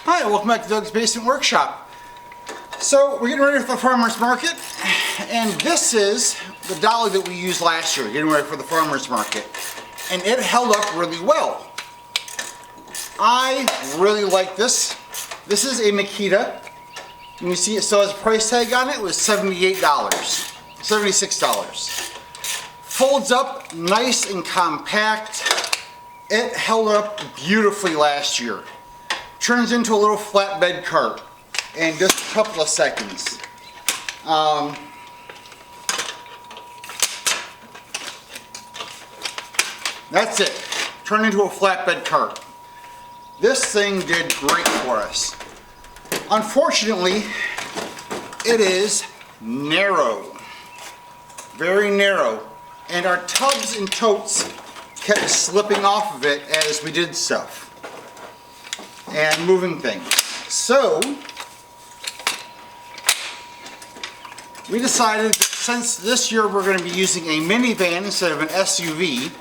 Hi, welcome back to Doug's Basement Workshop. So we're getting ready for the farmer's market, and this is the dolly that we used last year, getting ready for the farmer's market. And it held up really well. I really like this. This is a Makita. You can see it still has a price tag on it. It was $78, $76. Folds up nice and compact. It held up beautifully last year. Turns into a little flatbed cart in just a couple of seconds. That's it. Turned into a flatbed cart. This thing did great for us. Unfortunately, it is narrow. Very narrow. And our tubs and totes kept slipping off of it as we did stuff and moving things. So we decided that since this year we're going to be using a minivan instead of an SUV,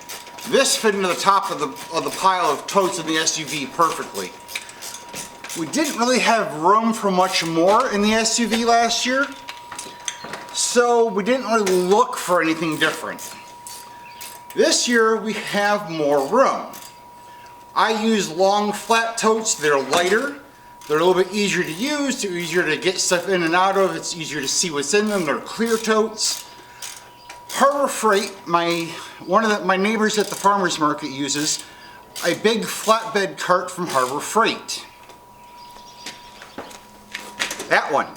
this fit into the top of the pile of totes in the SUV perfectly. We didn't really have room for much more in the SUV last year, so we didn't really look for anything different. This year we have more room. I use long flat totes. They're lighter. They're a little bit easier to use. They're easier to get stuff in and out of. It's easier to see what's in them. They're clear totes. Harbor Freight, one of my neighbors at the farmer's market uses a big flatbed cart from Harbor Freight. That one.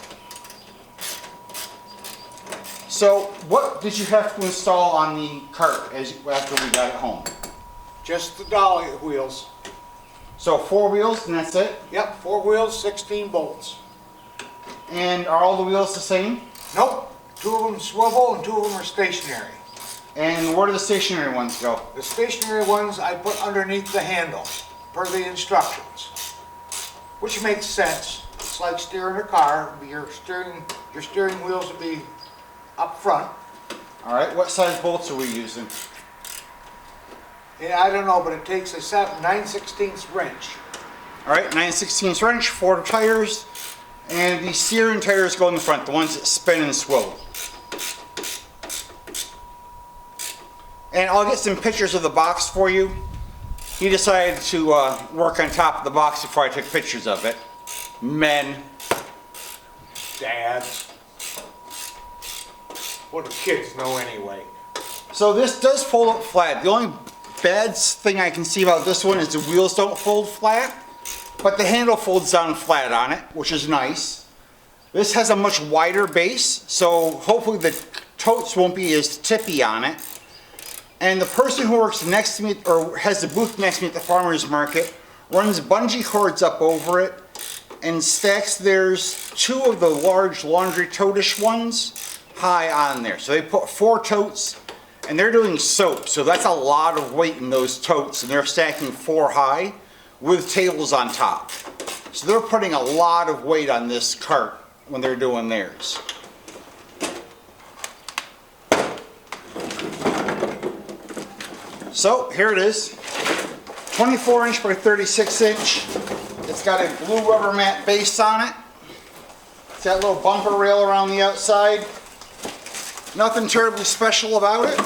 So what did you have to install on the cart after we got it home? Just the dolly wheels. So 4 wheels and that's it? Yep, 4 wheels, 16 bolts. And are all the wheels the same? Nope, 2 of them swivel and 2 of them are stationary. And where do the stationary ones go? The stationary ones I put underneath the handle, per the instructions. Which makes sense. It's like steering a car. Your steering wheels would be up front. Alright, what size bolts are we using? Yeah, I don't know, but it takes a 9/16 wrench. Alright, 9/16 wrench, 4 tires, and the steering tires go in the front, the ones that spin and swivel. And I'll get some pictures of the box for you. He decided to work on top of the box before I took pictures of it. Men. Dads. What do kids know anyway? So this does fold up flat. The only bad thing I can see about this one is the wheels don't fold flat, but the handle folds down flat on it, which is nice. This has a much wider base, so hopefully the totes won't be as tippy on it. And the person who works next to me, or has the booth next to me at the farmer's market, runs bungee cords up over it and stacks theirs 2 of the large laundry totish ones high on there. So they put 4 totes, and they're doing soap, so that's a lot of weight in those totes, and they're stacking 4 high with tables on top. So they're putting a lot of weight on this cart when they're doing theirs. So here it is, 24 inch by 36 inch. It's got a blue rubber mat base on it. It's got a little bumper rail around the outside. Nothing terribly special about it.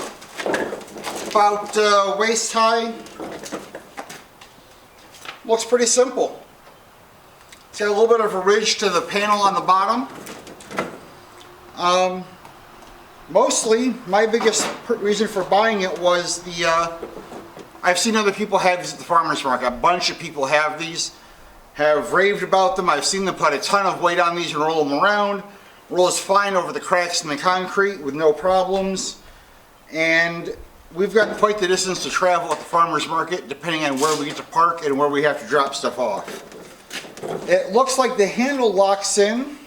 About waist high. Looks pretty simple. It's got a little bit of a ridge to the panel on the bottom. Mostly, my biggest reason for buying it was I've seen other people have these at the farmer's market. A bunch of people have these, have raved about them. I've seen them put a ton of weight on these and roll them around. Rolls fine over the cracks in the concrete with no problems. And we've got quite the distance to travel at the farmer's market depending on where we get to park and where we have to drop stuff off. It looks like the handle locks in.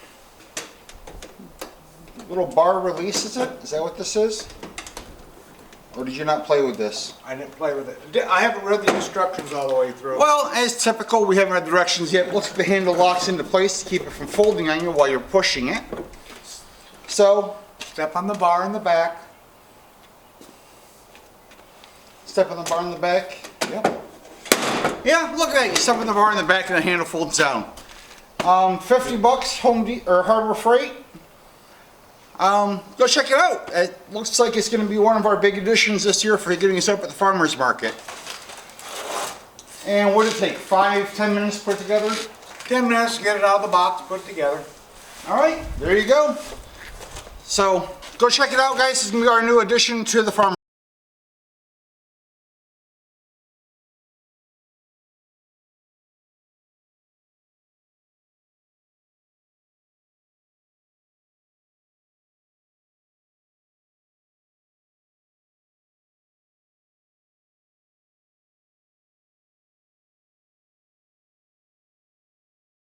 Little bar releases it. Is that what this is? Or did you not play with this? I didn't play with it. I haven't read the instructions all the way through. Well, as typical, we haven't read the directions yet. It looks like the handle locks into place to keep it from folding on you while you're pushing it. So, Step on the bar in the back. step on the bar in the back. Yep. Yeah, look at that. You step in the bar in the back and the handle folds down. 50 bucks or Harbor Freight. Go check it out. It looks like it's going to be one of our big additions this year for getting us up at the farmer's market. And what did it take? 5-10 minutes to put it together? 10 minutes to get it out of the box, put it together. All right, there you go. So go check it out, guys. This is going to be our new addition to the farmer's